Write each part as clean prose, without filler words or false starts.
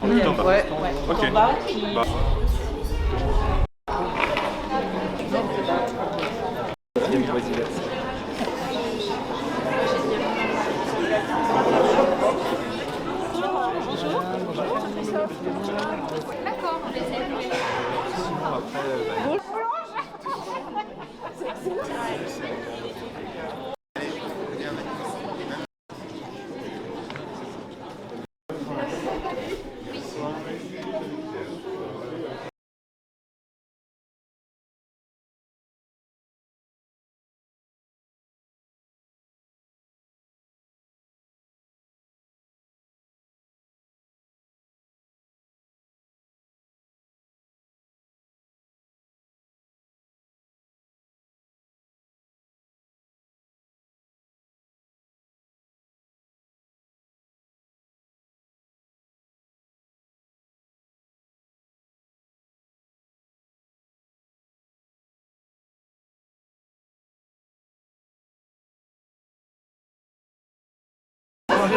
Tout en bas. Ouais, Ok. en bas, qui... Bah. D'accord, on essaie.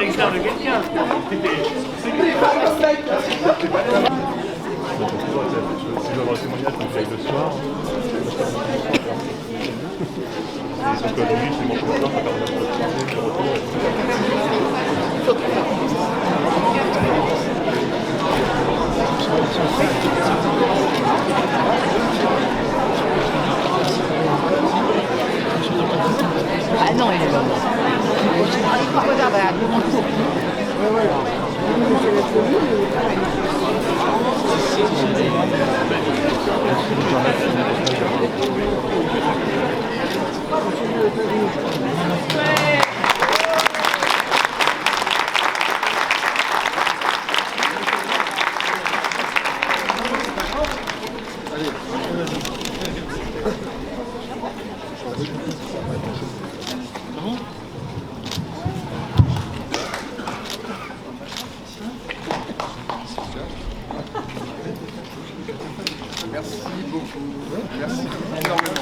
L'exemple de quelqu'un. C'est lui. Si je vois le témoignage qu'on fait le soir, et donc lui, c'est mon confort, ça permet de parler, de retour. Ah non, il est bon. Merci beaucoup. Merci énormément.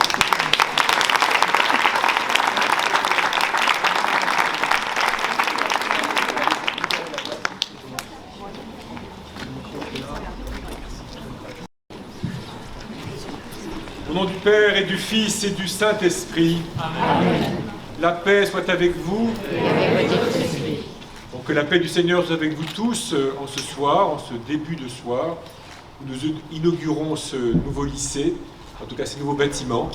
Au nom du Père et du Fils et du Saint-Esprit, Amen. La paix soit avec vous. Donc que la paix du Seigneur soit avec vous tous en ce soir, en ce début de soir, où nous inaugurons ce nouveau lycée, en tout cas ces nouveaux bâtiments.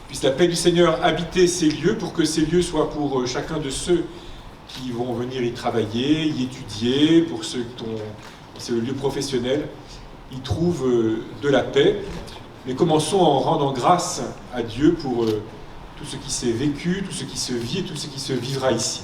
Puisse la paix du Seigneur habiter ces lieux pour que ces lieux soient pour chacun de ceux qui vont venir y travailler, y étudier, pour ceux dont c'est le lieu professionnel, y trouvent de la paix. Mais commençons en rendant grâce à Dieu pour tout ce qui s'est vécu, tout ce qui se vit et tout ce qui se vivra ici.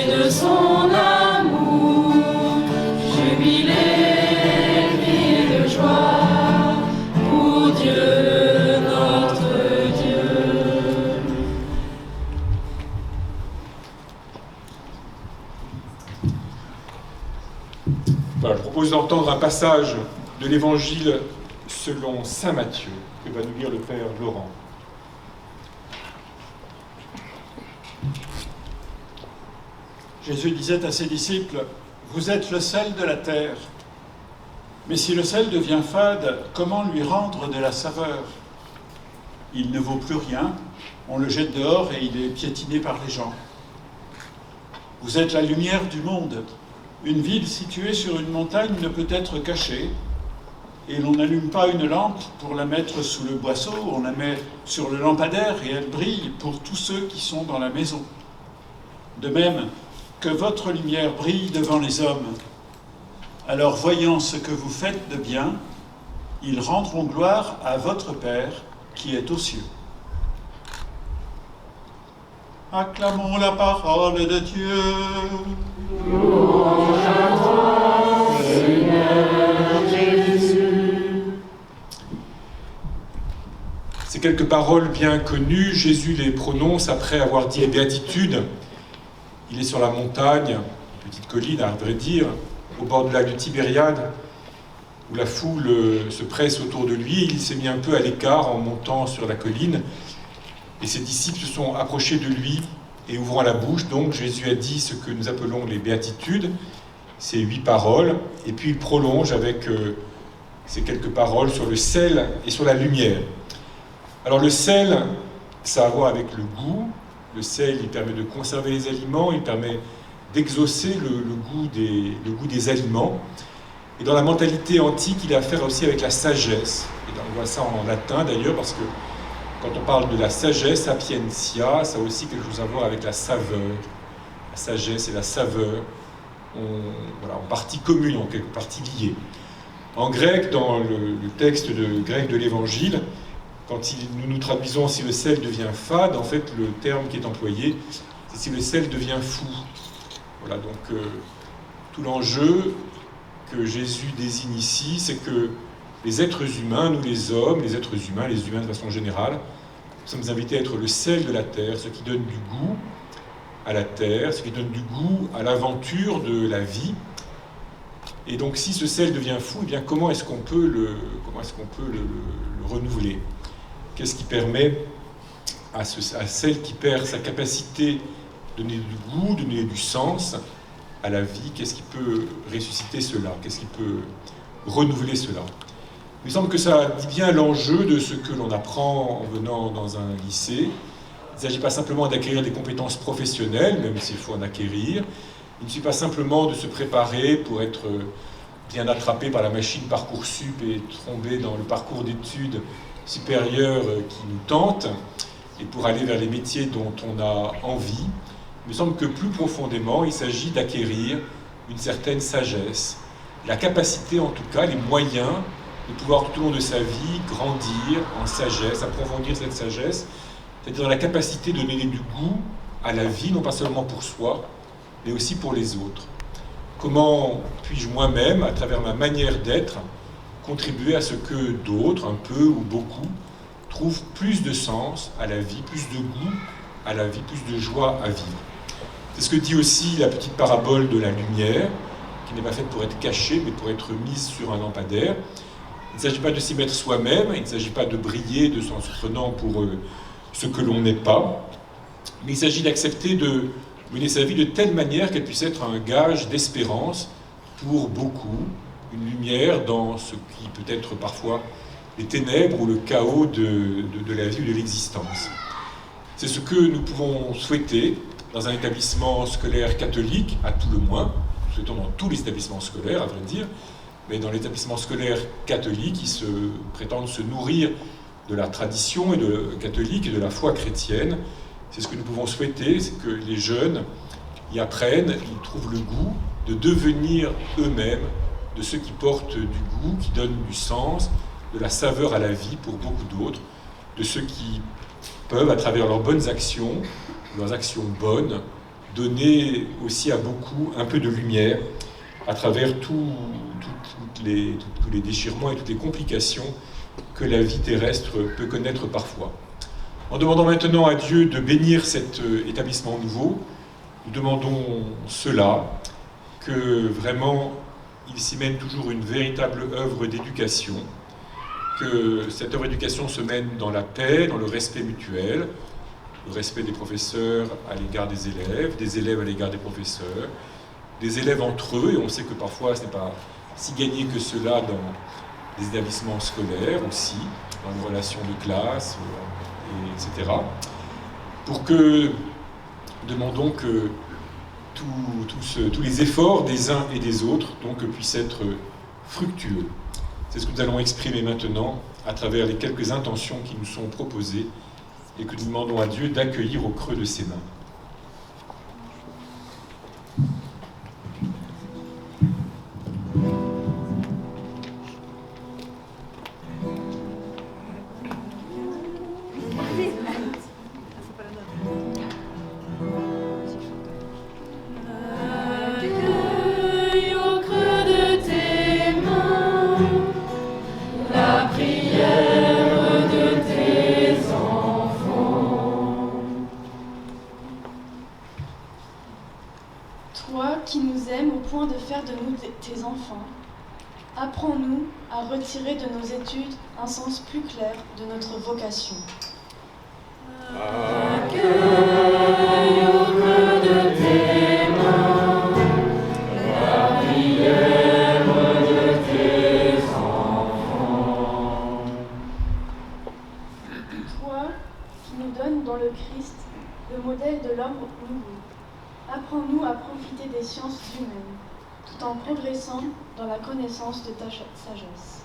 De son amour, jubilé, crier de joie pour Dieu, notre Dieu. Voilà, je propose d'entendre un passage de l'Évangile selon saint Matthieu, que va nous lire le Père Laurent. Jésus disait à ses disciples, « Vous êtes le sel de la terre. Mais si le sel devient fade, comment lui rendre de la saveur? Il ne vaut plus rien, on le jette dehors et il est piétiné par les gens. Vous êtes la lumière du monde. Une ville située sur une montagne ne peut être cachée, et l'on n'allume pas une lampe pour la mettre sous le boisseau, on la met sur le lampadaire et elle brille pour tous ceux qui sont dans la maison. De même, que votre lumière brille devant les hommes. Alors, voyant ce que vous faites de bien, ils rendront gloire à votre Père qui est aux cieux. Acclamons la parole de Dieu. Louange à toi, Seigneur Jésus. Ces quelques paroles bien connues, Jésus les prononce après avoir dit les béatitudes. Il est sur la montagne, une petite colline à vrai dire, au bord du lac de Tibériade, où la foule se presse autour de lui. Il s'est mis un peu à l'écart en montant sur la colline, et ses disciples se sont approchés de lui, et ouvrant la bouche, donc Jésus a dit ce que nous appelons les béatitudes, ces 8 paroles, et puis il prolonge avec ces quelques paroles sur le sel et sur la lumière. Alors le sel, ça a à voir avec le goût. Le sel, il permet de conserver les aliments, il permet d'exaucer le goût des aliments. Et dans la mentalité antique, il a à faire aussi avec la sagesse. Et on voit ça en latin d'ailleurs, parce que quand on parle de la sagesse, sapientia, ça a aussi quelque chose à voir avec la saveur. La sagesse et la saveur en partie commune, en quelque partie liées. En grec, dans le texte grec de l'Évangile, quand nous traduisons si le sel devient fade, en fait, le terme qui est employé, c'est si le sel devient fou. Voilà, donc tout l'enjeu que Jésus désigne ici, c'est que les êtres humains, nous les hommes, les êtres humains, les humains de façon générale, nous sommes invités à être le sel de la terre, ce qui donne du goût à la terre, ce qui donne du goût à l'aventure de la vie. Et donc si ce sel devient fou, eh bien comment est-ce qu'on peut le renouveler? Qu'est-ce qui permet à celle qui perd sa capacité de donner du goût, de donner du sens à la vie? Qu'est-ce qui peut ressusciter cela? Qu'est-ce qui peut renouveler cela? Il me semble que ça dit bien l'enjeu de ce que l'on apprend en venant dans un lycée. Il ne s'agit pas simplement d'acquérir des compétences professionnelles, même s'il faut en acquérir. Il ne suffit pas simplement de se préparer pour être bien attrapé par la machine Parcoursup et tomber dans le parcours d'études supérieures qui nous tente, et pour aller vers les métiers dont on a envie. Il me semble que plus profondément, il s'agit d'acquérir une certaine sagesse, la capacité en tout cas, les moyens de pouvoir tout au long de sa vie grandir en sagesse, approfondir cette sagesse, c'est-à-dire la capacité de donner du goût à la vie, non pas seulement pour soi, mais aussi pour les autres. Comment puis-je moi-même, à travers ma manière d'être, contribuer à ce que d'autres, un peu ou beaucoup, trouvent plus de sens à la vie, plus de goût à la vie, plus de joie à vivre. C'est ce que dit aussi la petite parabole de la lumière, qui n'est pas faite pour être cachée, mais pour être mise sur un lampadaire. Il ne s'agit pas de s'y mettre soi-même, il ne s'agit pas de briller de s'en prenant pour ce que l'on n'est pas, mais il s'agit d'accepter de mener sa vie de telle manière qu'elle puisse être un gage d'espérance pour beaucoup, une lumière dans ce qui peut être parfois les ténèbres ou le chaos de la vie ou de l'existence. C'est ce que nous pouvons souhaiter dans un établissement scolaire catholique, à tout le moins, nous souhaitons dans tous les établissements scolaires, à vrai dire, mais dans l'établissement scolaire catholique, qui se prétendent se nourrir de la tradition catholique et de la foi chrétienne. C'est ce que nous pouvons souhaiter, c'est que les jeunes y apprennent, ils trouvent le goût de devenir eux-mêmes de ceux qui portent du goût, qui donnent du sens, de la saveur à la vie pour beaucoup d'autres, de ceux qui peuvent, à travers leurs bonnes actions, leurs actions bonnes, donner aussi à beaucoup un peu de lumière à travers tous les déchirements et toutes les complications que la vie terrestre peut connaître parfois. En demandant maintenant à Dieu de bénir cet établissement nouveau, nous demandons cela, que vraiment il s'y mène toujours une véritable œuvre d'éducation, que cette œuvre d'éducation se mène dans la paix, dans le respect mutuel, le respect des professeurs à l'égard des élèves à l'égard des professeurs, des élèves entre eux, et on sait que parfois ce n'est pas si gagné que cela dans des établissements scolaires aussi, dans les relations de classe, etc. Pour que, demandons que tous les efforts des uns et des autres donc, puissent être fructueux. C'est ce que nous allons exprimer maintenant à travers les quelques intentions qui nous sont proposées et que nous demandons à Dieu d'accueillir au creux de ses mains. Toi qui nous aimes au point de faire de nous tes enfants, apprends-nous à retirer de nos études un sens plus clair de notre vocation. Accueille au creux de tes mains la prière de tes enfants. Toi qui nous donnes dans le Christ le modèle de l'homme nouveau, apprends-nous à profiter des sciences humaines, tout en progressant dans la connaissance de ta sagesse.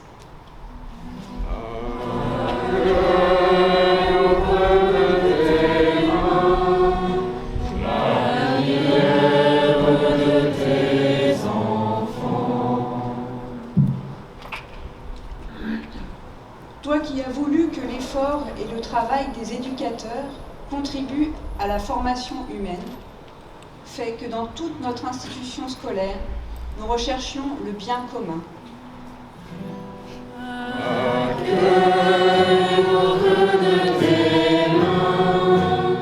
Toi qui as voulu que l'effort et le travail des éducateurs contribuent à la formation humaine, fais que dans toute notre institution scolaire, nous recherchions le bien commun. Accueille au creux de tes mains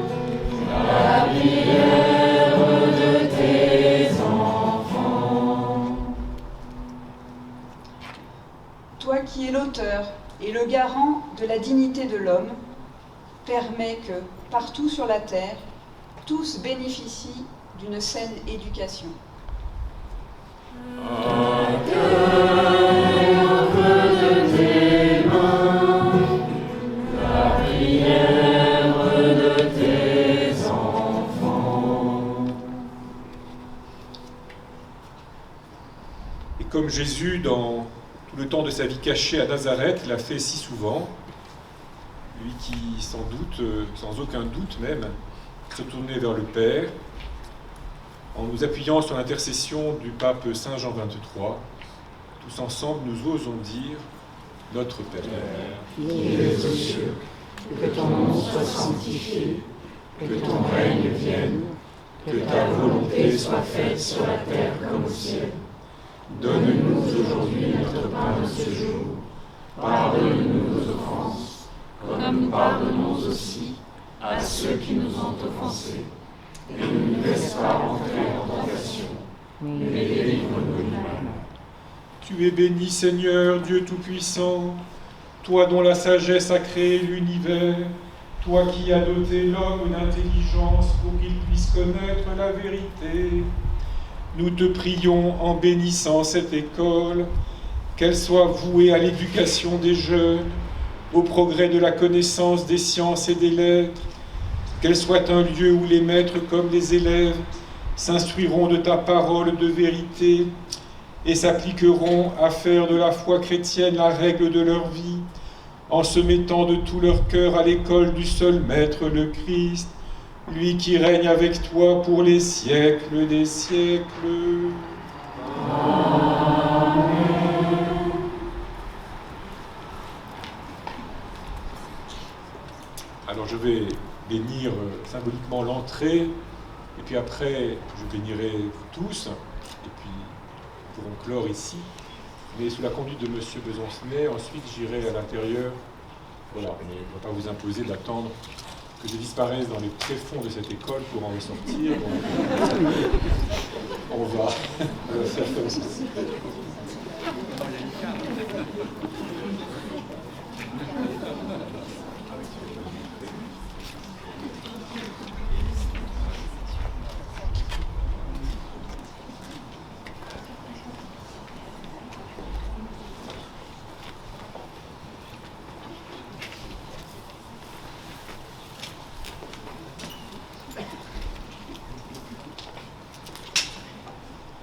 la prière de tes enfants. Toi qui es l'auteur et le garant de la dignité de l'homme, permets que, partout sur la terre, tous bénéficient d'une saine éducation. Accueille au creux de tes mains la prière de tes enfants. Et comme Jésus, dans tout le temps de sa vie cachée à Nazareth, l'a fait si souvent, lui qui, sans doute, sans aucun doute même, se tournait vers le Père, en nous appuyant sur l'intercession du pape Saint Jean XXIII, tous ensemble nous osons dire notre Père. Qui es aux cieux, que ton nom soit sanctifié, que ton règne vienne, que ta volonté soit faite sur la terre comme au ciel. Donne-nous aujourd'hui notre pain de ce jour. Pardonne-nous nos offenses, comme nous pardonnons aussi à ceux qui nous ont offensés. Et ne nous laisse pas entrer en tentation, mais délivre-nous du mal. Tu es béni, Seigneur, Dieu Tout-Puissant, toi dont la sagesse a créé l'univers, toi qui as doté l'homme d'intelligence pour qu'il puisse connaître la vérité. Nous te prions en bénissant cette école, qu'elle soit vouée à l'éducation des jeunes, au progrès de la connaissance des sciences et des lettres, qu'elle soit un lieu où les maîtres comme les élèves s'instruiront de ta parole de vérité et s'appliqueront à faire de la foi chrétienne la règle de leur vie, en se mettant de tout leur cœur à l'école du seul Maître, le Christ, lui qui règne avec toi pour les siècles des siècles. Amen. Alors je vais bénir symboliquement l'entrée, et puis après je bénirai vous tous, et puis nous pourrons clore ici, mais sous la conduite de M. Besancenet. Ensuite j'irai à l'intérieur. Voilà, on ne va pas vous imposer d'attendre que je disparaisse dans les tréfonds de cette école pour en ressortir. Donc, on va faire comme ceci.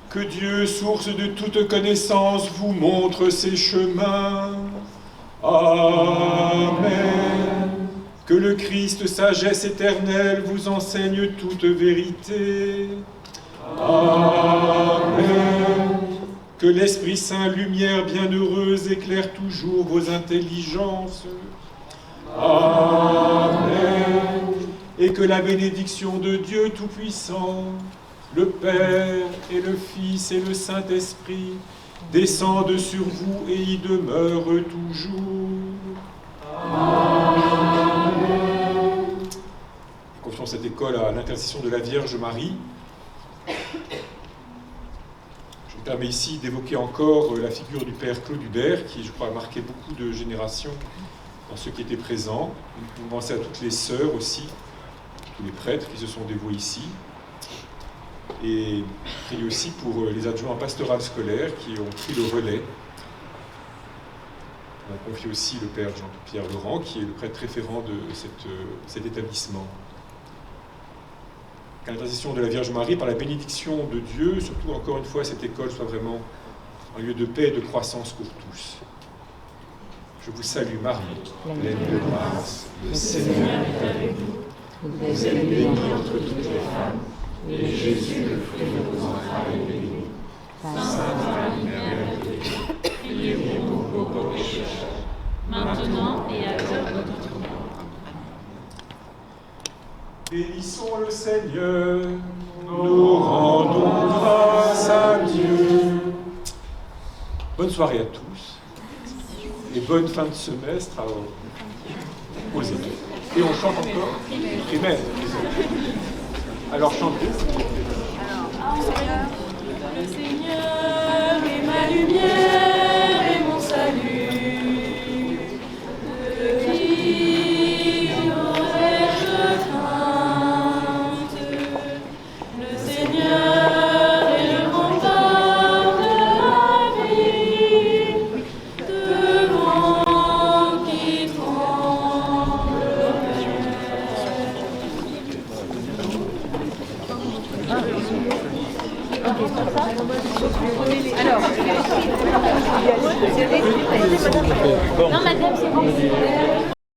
Que Dieu, source de toute connaissance, vous montre ses chemins. Amen. Que le Christ, sagesse éternelle, vous enseigne toute vérité. Amen. Que l'Esprit Saint, lumière bienheureuse, éclaire toujours vos intelligences. Amen. Et que la bénédiction de Dieu Tout-Puissant, le Père et le Fils et le Saint-Esprit descendent sur vous et y demeurent toujours. Amen. Confions cette école à l'intercession de la Vierge Marie. permet ici d'évoquer encore la figure du père Claude Hubert, qui, je crois, a marqué beaucoup de générations dans ceux qui étaient présents. Nous pouvons penser à toutes les sœurs aussi, tous les prêtres qui se sont dévoués ici. Et prier aussi pour les adjoints pastorales scolaires qui ont pris le relais. On a confié aussi le père Jean-Pierre Laurent, qui est le prêtre référent de cet établissement. Qu'à l'intercession de la Vierge Marie, par la bénédiction de Dieu, surtout encore une fois, cette école soit vraiment un lieu de paix et de croissance pour tous. Je vous salue Marie, pleine de grâce, le Seigneur est avec vous. Vous êtes bénie entre toutes les femmes, et Jésus, le fruit de vos entrailles, est béni. Sainte Marie, Mère de Dieu, priez pour nous pauvres pécheurs, maintenant et à l'heure de notre mort. Bénissons le Seigneur, nous rendons grâce à Dieu. Bonne soirée à tous et bonne fin de semestre aux études. Et on chante encore primaire. Alors chantez. Le Seigneur est ma lumière et mon salut. De qui aurais-je crainte? Le Seigneur est le rempart de ma vie, devant qui tremble. Non, madame, c'est bon.